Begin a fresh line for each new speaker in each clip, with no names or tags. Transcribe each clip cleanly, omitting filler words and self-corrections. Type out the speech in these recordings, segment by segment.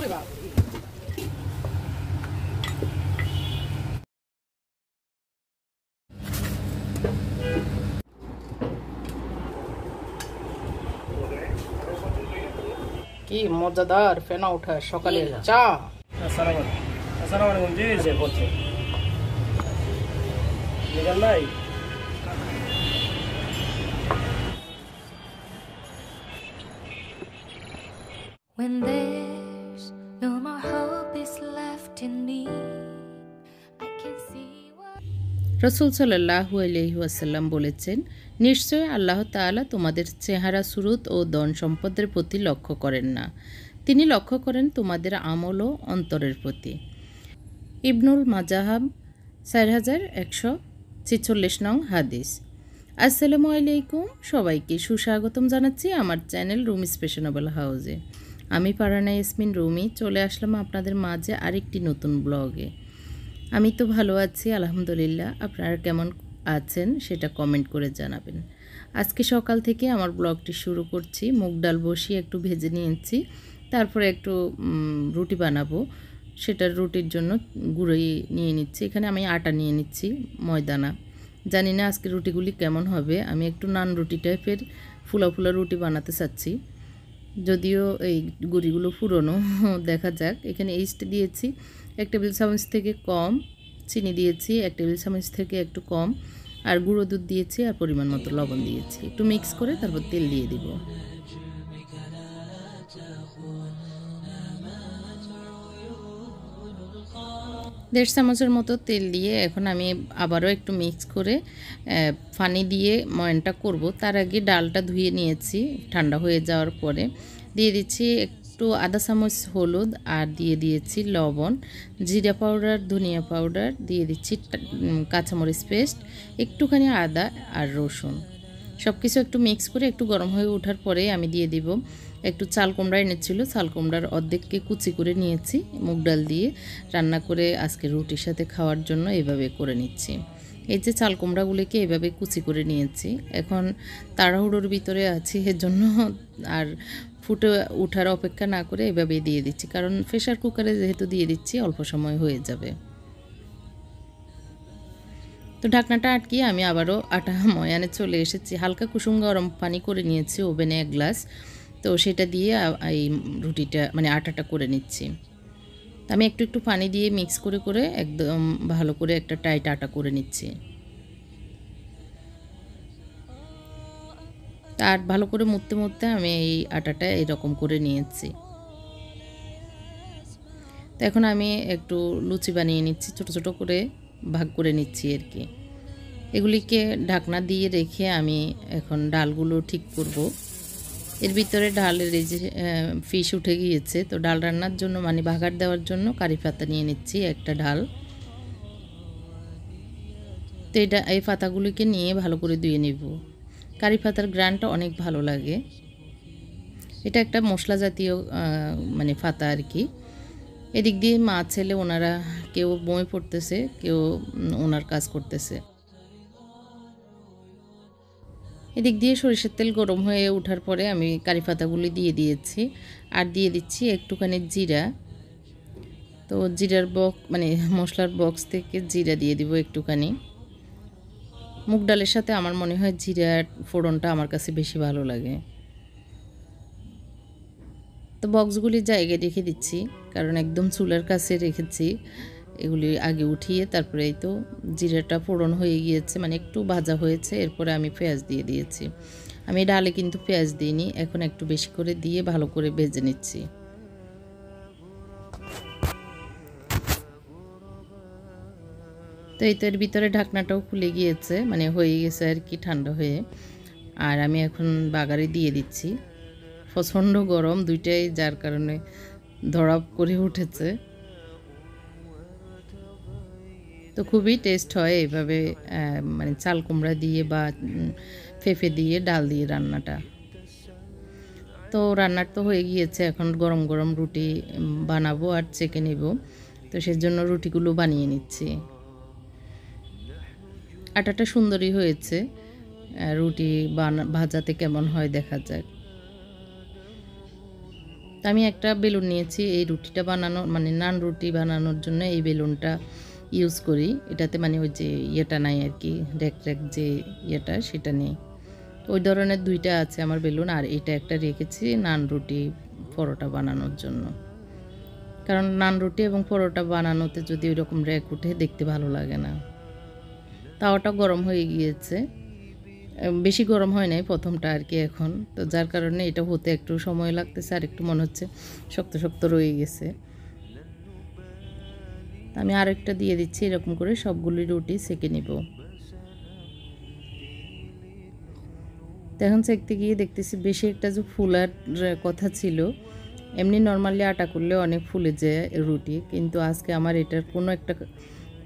কি মজাদার ফেনা ওঠা সকালের চা। আসসালামু আলাইকুম জি জি বলছি নিগাল নাই।
When there's no more hope is left in me, I can see what
রাসূল সাল্লাল্লাহু আলাইহি ওয়াসাল্লাম বলেছেন, নিশ্চয় আল্লাহ তাআলা তোমাদের চেহারা সুরত ও ধন সম্পদের প্রতি লক্ষ্য করেন না, তিনি লক্ষ্য করেন তোমাদের আমল ও অন্তরের প্রতি। ইবনুল মাজাহাব 4146 নং হাদিস। আসসালামু আলাইকুম, সবাইকে সুস্বাগতম জানাচ্ছি আমার চ্যানেল রুমিস ফ্যাশনেবল হাউসে। আমি ফারহানা ইয়াসমিন রুমি চলে আসলাম আপনাদের মাঝে আরেকটি নতুন ব্লগে। আমি তো ভালো আছি আলহামদুলিল্লাহ, আপনারা কেমন আছেন সেটা কমেন্ট করে জানাবেন। আজকে সকাল থেকে আমার ব্লগটি শুরু করছি। মুগ ডাল বসিয়ে একটু ভেজে নিয়েছি, তারপরে একটু রুটি বানাবো। সেটার রুটির জন্য গুঁড়োই নিয়ে নিচ্ছি। এখানে আমি আটা নিয়ে নিচ্ছি, ময়দা না। জানি না আজকে রুটিগুলি কেমন হবে। আমি একটু নান রুটি টাইপের ফুলা ফুলা রুটি বানাতে চাচ্ছি, যদিও এই গুঁড়িগুলো পুরনো। দেখা যাক। এখানে ইস্ট দিয়েছি 1 টেবিল চামচ থেকে কম, চিনি দিয়েছি 1 টেবিল চামচ থেকে একটু কম, আর গুঁড়ো দুধ দিয়েছি, আর পরিমাণ মতো লবণ দিয়েছি। একটু মিক্স করে তারপর তেল দিয়ে দিব। 1.5 চামচের মতো তেল দিয়ে এখন আমি আবারও একটু মিক্স করে পানি দিয়ে ময়নটা করব। তার আগে ডালটা ধুয়ে নিয়েছি, ঠান্ডা হয়ে যাওয়ার পরে দিয়ে দিচ্ছি একটু আধা চামচ হলুদ, আর দিয়ে দিয়েছি লবণ, জিরা পাউডার, ধনিয়া পাউডার, দিয়ে দিচ্ছি কাঁচামরিচ পেস্ট, একটুখানি আদা আর রসুন। সব কিছু একটু মিক্স করে একটু গরম হয়ে ওঠার পরে আমি দিয়ে দিব একটু চাল কুমড়া এনেছিল, চাল কুমড়ার অর্ধেককে কুচি করে নিয়েছি, মুগ ডাল দিয়ে রান্না করে আজকে রুটির সাথে খাওয়ার জন্য এভাবে করে নিচ্ছি। এই যে চাল কুমড়াগুলিকে এভাবে কুচি করে নিয়েছি। এখন তাড়াহুড়োর ভিতরে আছি, এর জন্য আর ফুটে ওঠার অপেক্ষা না করে এভাবেই দিয়ে দিচ্ছি, কারণ প্রেসার কুকারে যেহেতু দিয়ে দিচ্ছি অল্প সময় হয়ে যাবে। তো ঢাকনাটা আটকিয়ে আমি আবারও আটা ময়ানে চলে এসেছি। হালকা কুসুম গরম পানি করে নিয়েছি ওভেনে 1 গ্লাস, তো সেটা দিয়ে এই রুটিটা মানে আটাটা করে নিচ্ছি। আমি একটু একটু পানি দিয়ে মিক্স করে করে একদম ভালো করে একটা টাইট আটা করে নিচ্ছি। আর ভালো করে মুড়তে মুড়তে আমি এই আটাটা এরকম করে নিয়েছি। তো এখন আমি একটু লুচি বানিয়ে নিচ্ছি, ছোট ছোট করে ভাগ করে নিচ্ছি আর কি। এগুলিকে ঢাকনা দিয়ে রেখে আমি এখন ডালগুলো ঠিক করব। এর ভিতরে ডালের এই যে ফিশ উঠে গিয়েছে, তো ডাল রান্নার জন্য মানে বাগার দেওয়ার জন্য কারি পাতা নিয়ে নিচ্ছি একটা ডাল। তো এই পাতাগুলিকে নিয়ে ভালো করে ধুয়ে নেব। কারি পাতার গ্রানটা অনেক ভালো লাগে। এটা একটা মশলা জাতীয় মানে পাতা আর কি। এদিক দিয়ে মা ছেলে ওনারা কেউ বই পড়তেছে, কেউ ওনার কাজ করতেছে। এদিক দিয়ে সরিষার তেল গরম হয়ে ওঠার পরে আমি কারি পাতাগুলি দিয়ে দিয়েছি, আর দিয়ে দিচ্ছি একটুখানি জিরা। তো জিরার বক্স মানে মশলার বক্স থেকে জিরা দিয়ে দিব একটুখানি। মুগ ডালের সাথে আমার মনে হয় জিরার ফোড়নটা আমার কাছে বেশি ভালো লাগে। তো বক্সগুলি জায়গায় রেখে দিচ্ছি, কারণ একদম চুলার কাছে রেখেছি। এগুলি আগে উঠিয়ে তারপরে এই তো জিরাটা ফোড়ন হয়ে গিয়েছে, মানে একটু ভাজা হয়েছে। এরপরে আমি পেঁয়াজ দিয়ে দিয়েছি। আমি ডালে কিন্তু পেঁয়াজ দিইনি, এখন একটু বেশি করে দিয়ে ভালো করে ভেজে নিচ্ছি। তো এই তো এর ভিতরে ঢাকনাটাও খুলে গিয়েছে, মানে হয়ে গেছে আর কি ঠান্ডা হয়ে। আর আমি এখন বাগারে দিয়ে দিচ্ছি। প্রচণ্ড গরম দুইটাই, যার কারণে ধড়াপ করে উঠেছে। তো খুবই টেস্ট হয় এইভাবে মানে চাল কুমড়া দিয়ে বা পেঁপে দিয়ে ডাল দিয়ে রান্নাটা। তো রান্নার তো হয়ে গিয়েছে, এখন গরম গরম রুটি বানাবো আর চেকে নেব। তো সেজন্য রুটিগুলো বানিয়ে নিচ্ছি। আটাটা সুন্দরই হয়েছে, রুটি ভাজাতে কেমন হয় দেখা যাক। আমি একটা বেলুন নিয়েছি এই রুটিটা বানানো, মানে নান রুটি বানানোর জন্য এই বেলুনটা ইউজ করি। এটাতে মানে ওই যে ইয়েটা নাই আর কি, র্যাক যে ইয়েটা সেটা নেই। ওই ধরনের দুইটা আছে আমার বেলুন, আর এটা একটা রেখেছি নান রুটি পরোটা বানানোর জন্য। কারণ নান রুটি এবং পরোটা বানানোতে যদি ওই রকম র্যাক উঠে দেখতে ভালো লাগে না। তাওয়াটা গরম হয়ে গিয়েছে, বেশি গরম হয় নাই প্রথমটা আর কি এখন, তো যার কারণে এটা হতে একটু সময় লাগতেছে, আর একটু মনে হচ্ছে শক্ত শক্ত রয়ে গেছে। আমি আরেকটা দিয়ে দিচ্ছি, এরকম করে সবগুলি রুটি সেঁকে নিব। এখন সেঁকতে গিয়ে দেখতেছি বেশি একটা যে ফুলার কথা ছিল, এমনি নর্মালি আটা করলে অনেক ফুলে যায় রুটি, কিন্তু আজকে আমার এটার কোনো একটা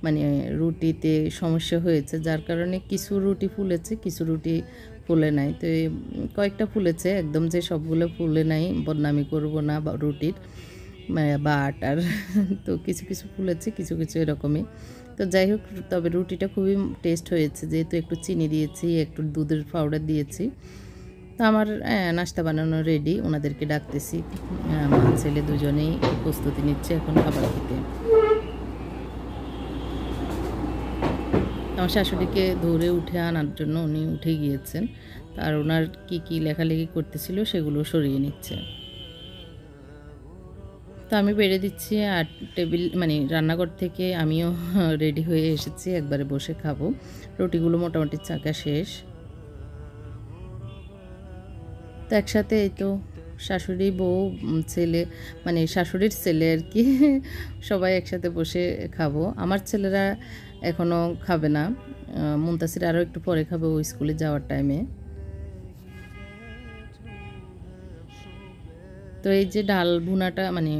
মানে রুটিতে সমস্যা হয়েছে, যার কারণে কিছু রুটি ফুলেছে, কিছু রুটি ফুলে নাই। তো কয়েকটা ফুলেছে, একদম যে সবগুলো ফুলে নাই বদনামি করব না বা রুটির বা আটার। তো কিছু কিছু ফুলেছে, কিছু কিছু এরকমই। তো যাই হোক, তবে রুটিটা খুবই টেস্ট হয়েছে, যেহেতু একটু চিনি দিয়েছি, একটু দুধের পাউডার দিয়েছি। তো আমার নাস্তা বানানো রেডি, ওনাদেরকে ডাকতেছি। মা ছেলে দুজনেই প্রস্তুতি নিচ্ছে এখন খাবার খেতে। আমার শাশুড়িকে ধরে উঠে আনার জন্য উনি উঠে গিয়েছেন, আর ওনার কি কি লেখালেখি করতেছিল সেগুলো সরিয়ে নিচ্ছে। তো আমি বেড়ে দিচ্ছি, আর টেবিল মানে রান্নাঘর থেকে আমিও রেডি হয়ে এসেছি, একবারে বসে খাবো। রুটিগুলো মোটামুটি চাকা শেষ। তো একসাথে এই তো শাশুড়ি, বউ, ছেলে, মানে শাশুড়ির ছেলে আর কি, সবাই একসাথে বসে খাবো। আমার ছেলেরা এখনও খাবে না, মুনতাসির আরও একটু পরে খাবে, ও স্কুলে যাওয়ার টাইমে। তো এই যে ডাল ভুনাটা মানে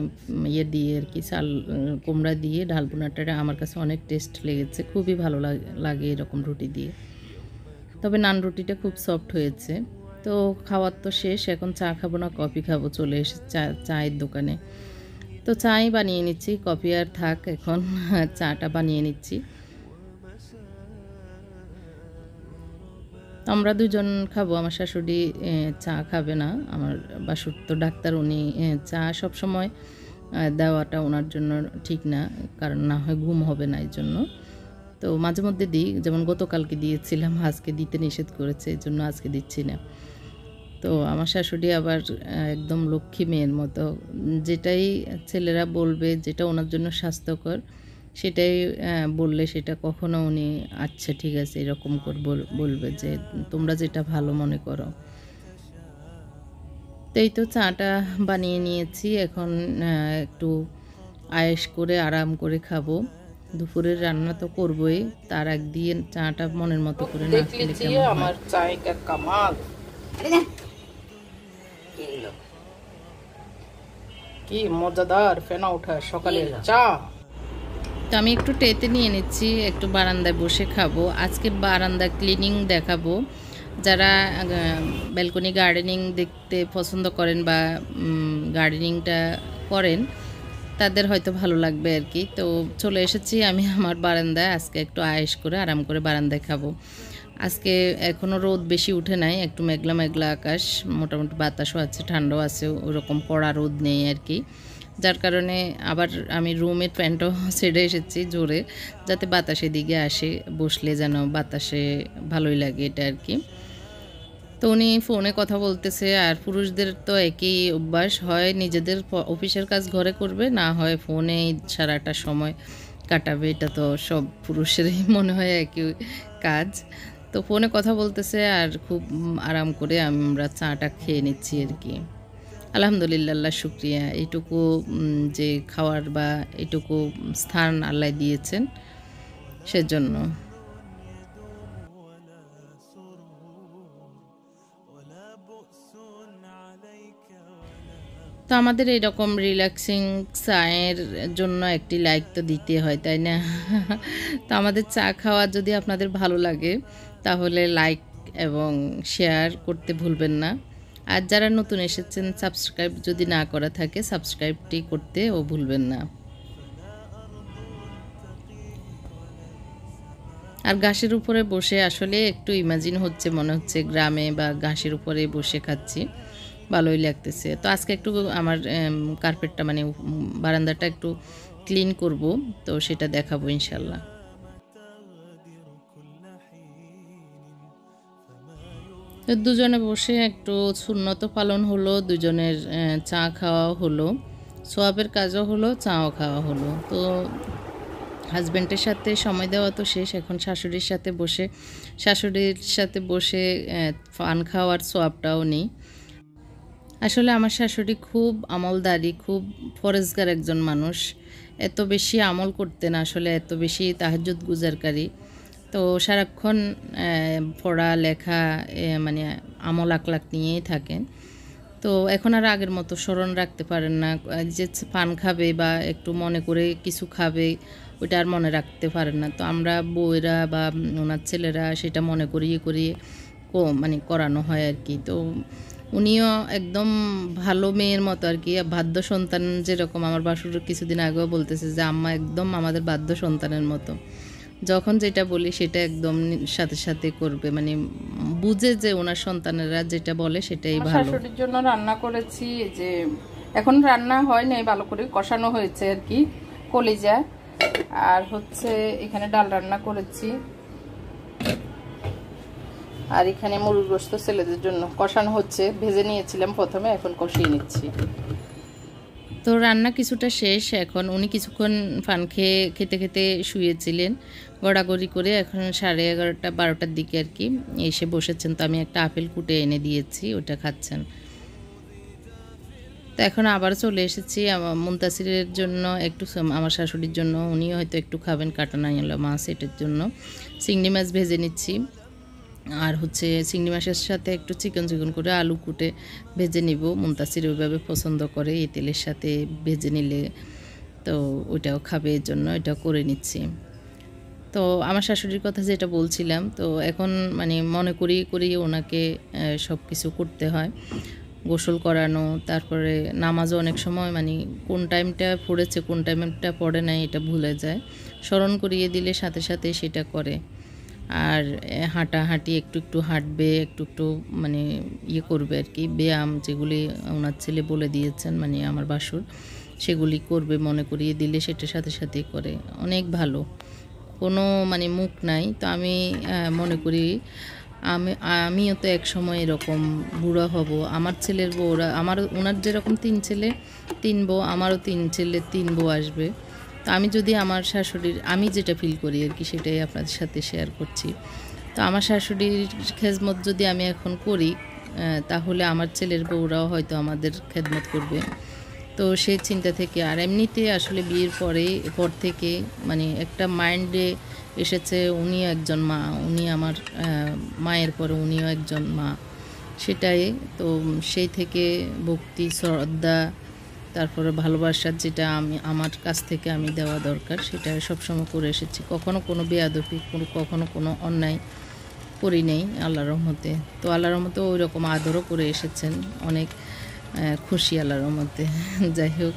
ইয়ে দিয়ে আর কি, চাল কুমড়া দিয়ে ডাল ভুনাটা আমার কাছে অনেক টেস্ট লেগেছে, খুবই ভালো লাগে এরকম রুটি দিয়ে। তবে নান রুটিটা খুব সফট হয়েছে। তো খাওয়ার তো শেষ, এখন চা খাবো না কফি খাবো, চলে এসে চায়ের দোকানে। তো চাই বানিয়ে নিচ্ছি, কফি আর থাক, এখন চাটা বানিয়ে নিচ্ছি। আমরা দুজন খাবো, আমার শাশুড়ি চা খাবে না। আমার বাসুর তো ডাক্তার, উনি চা সবসময় দেওয়াটা ওনার জন্য ঠিক না, কারণ না হয় ঘুম হবে না এই জন্য। তো মাঝে মধ্যে দিই, যেমন গতকালকে দিয়েছিলাম, আজকে দিতে নিষেধ করেছে, এই জন্য আজকে দিচ্ছি না। তো আমার শাশুড়ি আবার একদম লক্ষ্মী মেয়ের মতো, যেটাই ছেলেরা বলবে যেটা ওনার জন্য স্বাস্থ্যকর সেটাই বললে সেটা কখনো উনি আচ্ছা ঠিক আছে এরকম করে বলবে, যে তোমরা যেটা ভালো মনে করো। তো এই তো চাটা বানিয়ে নিয়েছি, এখন একটু আয়েশ করে আরাম করে খাবো। দুপুরের রান্না তো করবোই, তার আগ দিয়ে চাটা মনের মতো করে না খেলে কেমন হয়।
আমার চায় কা কামাল, কি মজাদার ফেনা ওঠা সকালের চা।
তো আমি একটু টেতে নিয়ে নিচ্ছি, একটু বারান্দায় বসে খাবো। আজকে বারান্দা ক্লিনিং দেখাবো। যারা ব্যালকনি গার্ডেনিং দেখতে পছন্দ করেন বা গার্ডেনিংটা করেন তাদের হয়তো ভালো লাগবে আর কি। তো চলে এসেছি আমি আমার বারান্দায়, আজকে একটু আয়েশ করে আরাম করে বারান্দায় খাবো। আজকে এখনও রোদ বেশি উঠে নাই, একটু মেঘলা মেঘলা আকাশ, মোটামুটি বাতাসও আছে, ঠান্ডাও আছে, ওরকম কড়া রোদ নেই আর কি। যার কারণে আবার আমি রুমের ফ্যানটাও ছেড়ে এসেছি জোরে, যাতে বাতাসে দিকে আসে, বসলে যেন বাতাসে ভালোই লাগে এটা আর কি। তো উনি ফোনে কথা বলতেছে, আর পুরুষদের তো একই অভ্যাস, হয় নিজেদের অফিসের কাজ ঘরে করবে, না হয় ফোনে সারাটা সময় কাটাবে। এটা তো সব পুরুষেরই মনে হয় একই কাজ। তো ফোনে কথা বলতেছে আর খুব আরাম করে আমরা চাটা খেয়ে নিচ্ছি আর কি। আলহামদুলিল্লাহ, আল্লাহ শুক্রিয়া, এইটুকু যে খাওয়ার বা এইটুকু স্থান আল্লাহ দিয়েছেন সেজন্য। তো আমাদের এরকম রিল্যাক্সিং চায়ের জন্য একটি লাইক তো দিতে হয়, তাই না? তো আমাদের চা খাওয়া যদি আপনাদের ভালো লাগে তাহলে লাইক এবং শেয়ার করতে ভুলবেন না। আর যারা নতুন এসেছেন, সাবস্ক্রাইব যদি না করা থাকে সাবস্ক্রাইবটি করতেও ভুলবেন না। আর ঘাসের উপরে বসে আসলে একটু ইমাজিন হচ্ছে, মনে হচ্ছে গ্রামে বা ঘাসের উপরে বসে খাচ্ছি। ভালোই লাগতেছে। তো আজকে একটু আমার কার্পেটটা মানে বারান্দাটা একটু ক্লিন করব, তো সেটা দেখাবো ইনশাল্লাহ। তো দুজনে বসে একটু সুন্নত পালন হলো, দুজনের চা খাওয়া হলো, সোয়াবের কাজও হলো, চাও খাওয়া হলো। তো হাজব্যান্ডের সাথে সময় দেওয়া তো শেষ, এখন শাশুড়ির সাথে বসে পান খাওয়ার সোয়াবটাও নেই। আসলে আমার শাশুড়ি খুব আমলদারি, খুব ফরেজগার একজন মানুষ। এত বেশি আমল করতেন, আসলে এত বেশি তাহাজ্জুদ গুজারকারী। তো সারাক্ষণ পড়া লেখা মানে আমল আকলাক নিয়েই থাকেন। তো এখন আর আগের মতো স্মরণ রাখতে পারেন না, যে পান খাবে বা একটু মনে করে কিছু খাবে ওইটা আর মনে রাখতে পারেন না। তো আমরা বউয়েরা বা ওনার ছেলেরা সেটা মনে করিয়ে মানে করানো হয় আর কি। তো উনিও একদম ভালো মেয়ের মতো আর কি, বাধ্য সন্তান যেরকম। আমার বাসুর কিছুদিন আগেও বলতেছে যে আম্মা একদম আমাদের বাধ্য সন্তানের মতো, যখন যেটা বলি সেটা একদম সাথে সাথে করবে, মানে বুঝে যে ওনার সন্তানেরা যেটা বলে সেটাই ভালো।
শাশুড়ির জন্য রান্না করেছি, যে এখন রান্না হয় নাই, ভালো করে কষানো হয়েছে আর কি, কলিজা। আর হচ্ছে এখানে ডাল রান্না করেছি, আর এখানে মুরগির গোশত ছেলেদের জন্য কষানো হচ্ছে। ভেজে নিয়েছিলাম প্রথমে, এখন কষিয়ে নিচ্ছি।
তো রান্না কিছুটা শেষ, এখন উনি কিছুক্ষণ পান খেতে খেতে শুয়েছিলেন গড়াগড়ি করে। এখন 11:30 12টার দিকে আর কি এসে বসেছেন। তো আমি একটা আপেল কুটে এনে দিয়েছি, ওটা খাচ্ছেন। তো এখন আবার চলে এসেছি আমার মুনতাসিরের জন্য, একটু আমার শাশুড়ির জন্য, উনিও হয়তো একটু খাবেন কাটানা মাছ, এটার জন্য চিংড়ি মাছ ভেজে নিচ্ছি। আর হচ্ছে চিংড়ি মাছের সাথে একটু চিকন করে আলু কুটে ভেজে নিব। মুনতাসির ওইভাবে পছন্দ করে, এই তেলের সাথে ভেজে নিলে তো ওইটাও খাবে, এর জন্য এটাও করে নিচ্ছি। তো আমার শাশুড়ির কথা যেটা বলছিলাম, তো এখন মানে মনে করি ওনাকে সব কিছু করতে হয়, গোসল করানো, তারপরে নামাজও অনেক সময় মানে কোন টাইমটা পড়েছে কোন টাইমটা পড়ে নাই এটা ভুলে যায়, স্মরণ করিয়ে দিলে সাথে সাথে সেটা করে। আর হাঁটাহাঁটি একটু হাঁটবে, একটু মানে করবে আর কি, ব্যায়াম যেগুলি ওনার ছেলে বলে দিয়েছেন মানে আমার বাসুর, সেগুলি করবে, মনে করিয়ে দিলে সেটা সাথে সাথেই করে। অনেক ভালো, কোনো মানে মুখ নাই। তো আমি মনে করি আমিও তো এক সময় এরকম বুড়া হব, আমার ছেলের বউরা, ওনার যেরকম 3 ছেলে 3 বউ, আমারও 3 ছেলে 3 বউ আসবে। তো আমি যদি আমার শাশুড়ির, আমি যেটা ফিল করি আর কি, সেটাই আপনাদের সাথে শেয়ার করছি। তো আমার শাশুড়ির খেদমত যদি আমি এখন করি, তাহলে আমার ছেলের বউরাও হয়তো আমাদের খেদমত করবে। তো সেই চিন্তা থেকে, আর এমনিতে আসলে বিয়ের পর থেকে মানে একটা মাইন্ডে এসেছে উনি একজন মা, উনি আমার মায়ের পরে উনিও একজন মা, সেটাই। তো সেই থেকে ভক্তি শ্রদ্ধা, তারপরে ভালোবাসার যেটা আমার কাছ থেকে আমি দেওয়া দরকার সেটা সবসময় করে এসেছি। কখনো কোনো বেয়াদবি, কখনো কোনো অন্যায় করি নেই আল্লাহর রহমতে। তো আল্লাহর রহমতে ওই রকম আদরও করে এসেছেন, অনেক খুশি আল্লাহর রহমতে। যাই হোক,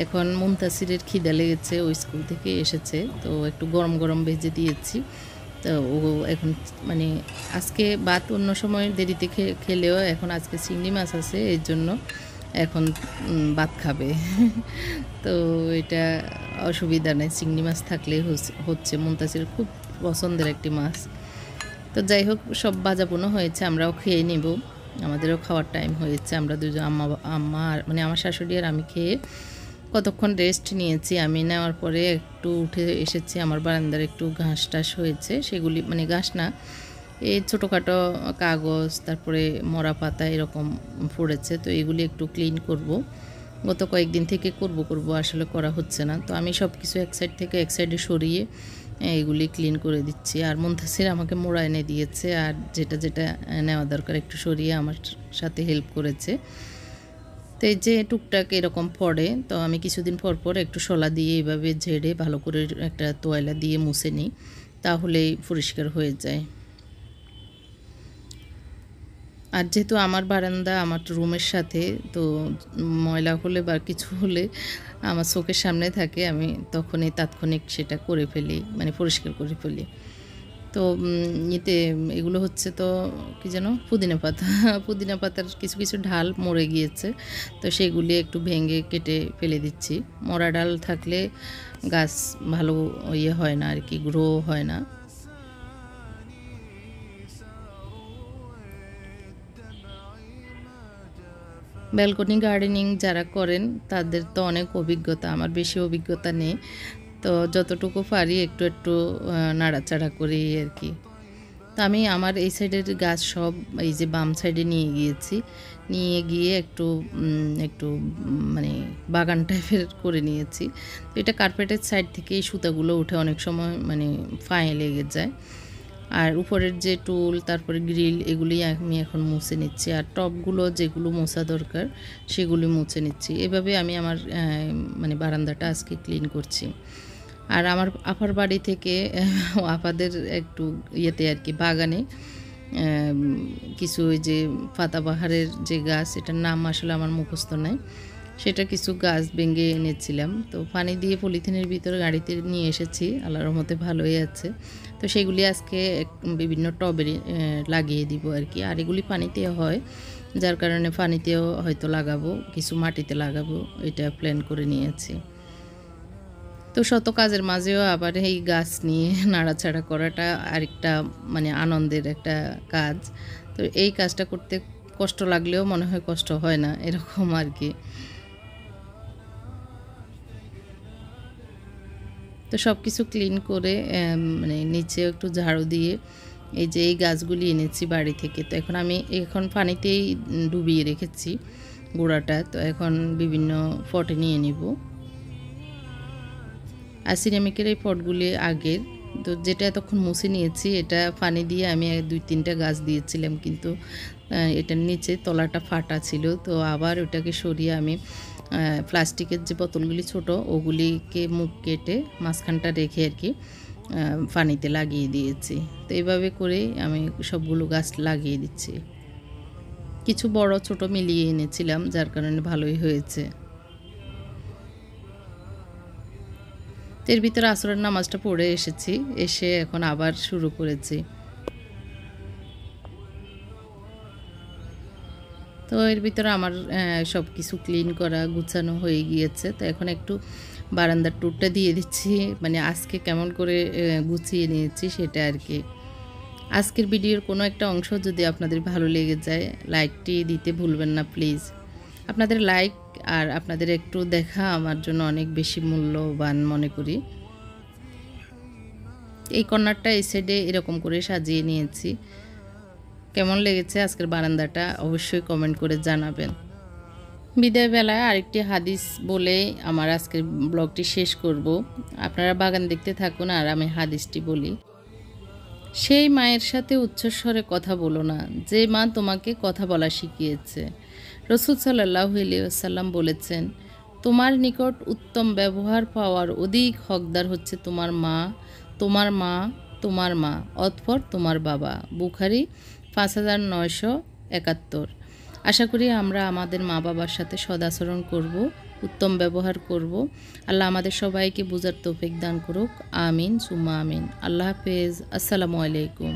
এখন মুনতাসিরের খিদা লেগেছে, ওই স্কুল থেকে এসেছে, তো একটু গরম গরম ভেজে দিয়েছি। তো ও এখন মানে আজকে ভাত অন্য সময় দেরিতে খেলেও এখন আজকে চিংড়ি মাছ আছে, এর জন্য এখন ভাত খাবে। তো এটা অসুবিধা নেই, চিংড়ি মাছ থাকলেই হচ্ছে। মুনতাসির খুব পছন্দের একটি মাছ। তো যাই হোক, সব ভাজাপোনো হয়েছে, আমরাও খেয়ে নেব, আমাদেরও খাওয়ার টাইম হয়েছে। আমরা দুজন আম্মা মানে আমার শাশুড়ি আর আমি খেয়ে কতক্ষণ রেস্ট নিয়েছি। আমি নেওয়ার পরে একটু উঠে এসেছি, আমার বারান্দার একটু ঘাস টাস হয়েছে, সেগুলি মানে ঘাস না, এই ছোটোখাটো কাগজ, তারপরে মরা পাতা এরকম পড়েছে, তো এগুলি একটু ক্লিন করব। গত কয়েকদিন থেকে করব আসলে করা হচ্ছে না। তো আমি সব কিছু এক সাইড থেকে এক সাইডে সরিয়ে এগুলি ক্লিন করে দিচ্ছি। আর মুনতাসির আমাকে মোড়া এনে দিয়েছে, আর যেটা নেওয়া দরকার একটু সরিয়ে আমার সাথে হেল্প করেছে। তো এই যে টুকটাক এরকম পড়ে, তো আমি কিছুদিন পর একটু শলা দিয়ে এইভাবে ঝেড়ে ভালো করে একটা তোয়ালা দিয়ে মুছে নিই, তাহলেই পরিষ্কার হয়ে যায়। আর যেহেতু আমার বারান্দা আমার রুমের সাথে, তো ময়লা হলে বা কিছু হলে আমার চোখের সামনে থাকে, আমি তখনই তাৎক্ষণিক সেটা করে ফেলি, মানে পরিষ্কার করে ফেলি। তো এতে এগুলো হচ্ছে তো কি যেন পুদিনা পাতা পুদিনা পাতার কিছু কিছু ঢাল মরে গিয়েছে, তো সেগুলি একটু ভেঙে কেটে ফেলে দিচ্ছি। মরা ডাল থাকলে গাছ ভালো ইয়ে হয় না আর কি, গ্রো হয় না। ব্যালকনি গার্ডেনিং যারা করেন তাদের তো অনেক অভিজ্ঞতা, আমার বেশি অভিজ্ঞতা নেই, তো যতটুকু পারি একটু একটু নাড়াচাড়া করি আর কি। তো আমি আমার এই সাইডের গাছ সব এই যে বাম সাইডে নিয়ে গিয়েছি, নিয়ে গিয়ে একটু একটু মানে বাগান টাইপের করে নিয়েছি। তো এটা কার্পেটের সাইড থেকে এই সুতাগুলো উঠে অনেক সময় মানে ফায়ে লেগে যায়। আর উপরের যে টুল তারপরে গ্রিল এগুলি আমি এখন মুছে নিচ্ছি, আর টপগুলো যেগুলো মোছা দরকার সেগুলি মুছে নিচ্ছি। এভাবে আমি আমার মানে বারান্দাটা আজকে ক্লিন করছি। আর আমার আপার বাড়ি থেকে আপাদের একটু ইয়েতে আর কি বাগানে কিছু ওই যে পাতাবাহারের যে গাছ, এটার নাম আসলে আমার মুখস্থ নাই, সেটা কিছু গাছ ভেঙে এনেছিলাম, তো পানি দিয়ে পলিথিনের ভিতরে গাড়িতে নিয়ে এসেছি, আল্লাহর রহমতে ভালোই আছে। তো সেগুলি আজকে বিভিন্ন টবে লাগিয়ে দিব আর কি। আর এগুলি পানিতে হয়, যার কারণে পানিতেও হয়তো লাগাবো, কিছু মাটিতে লাগাবো, এটা প্ল্যান করে নিয়েছি। তো শত কাজের মাঝেও আবার এই গাছ নিয়ে নাড়াচাড়া করাটা আরেকটা মানে আনন্দের একটা কাজ। তো এই কাজটা করতে কষ্ট লাগলেও মনে হয় কষ্ট হয় না, এরকম আর কি। তো সব কিছু ক্লিন করে মানে নিচে একটু ঝাড়ু দিয়ে এই যে এই গাছগুলি এনেছি বাড়ি থেকে। তো এখন পানিতেই ডুবিয়ে রেখেছি গোড়াটা, তো এখন বিভিন্ন পটে নিয়ে নিব। আর সিরামিকের এই পটগুলি আগের, তো যেটা এতক্ষণ মুছে নিয়েছি এটা পানি দিয়ে আমি 2-3টা গাছ দিয়েছিলাম, কিন্তু এটার নিচে তলাটা ফাটা ছিল, তো আবার ওটাকে সরিয়ে আমি প্লাস্টিকের যে বোতলগুলি ছোট ওগুলিকে মুখ কেটে মাঝখানটা রেখে আর কি পানিতে লাগিয়ে দিয়েছি। তো এইভাবে করেই আমি সবগুলো গাছ লাগিয়ে দিচ্ছি। কিছু বড় ছোট মিলিয়ে এনেছিলাম, যার কারণে ভালোই হয়েছে। এর ভিতরে আসরের নামাজটা পড়ে এসেছি, এসে এখন আবার শুরু করেছি। তো এর ভিতরে আমার সব কিছু ক্লিন করা গুছানো হয়ে গিয়েছে। তো এখন একটু বারান্দার টুরটা দিয়ে দিচ্ছি, মানে আজকে কেমন করে গুছিয়ে নিয়েছি সেটা আর কি। আজকের ভিডিওর কোনো একটা অংশ যদি আপনাদের ভালো লেগে যায় লাইকটি দিতে ভুলবেন না প্লিজ। আপনাদের লাইক আর আপনাদের একটু দেখা আমার জন্য অনেক বেশি মূল্যবান মনে করি। এই কর্নারটা এই সাইডে এরকম করে সাজিয়ে নিয়েছি। কেমন লেগেছে আজকের বারান্দাটা অবশ্যই কমেন্ট করে জানাবেন। বিদায় বেলায় আরেকটি হাদিস বলে আমার আজকের ব্লগটি শেষ করব। আপনারা বাগান দেখতে থাকুন আর আমি হাদিসটি বলি। সেই মায়ের সাথে উচ্চস্বরে কথা বলো না যে মা তোমাকে কথা বলা শিখিয়েছে। রাসূল সাল্লাল্লাহু আলাইহি ওয়াসাল্লাম বলেছেন, তোমার নিকট উত্তম ব্যবহার পাওয়ার অধিক হকদার হচ্ছে তোমার মা, তোমার মা, তোমার মা, অতঃপর তোমার বাবা। বুখারী 5971। আশা করি আমরা আমাদের মা বাবার সাথে সদাচরণ করব, উত্তম ব্যবহার করব। আল্লাহ আমাদের সবাইকে বুঝার তৌফিক দান করুক। আমিন সুম্মা আমিন। আল্লাহ হাফেজ। আসসালামু আলাইকুম।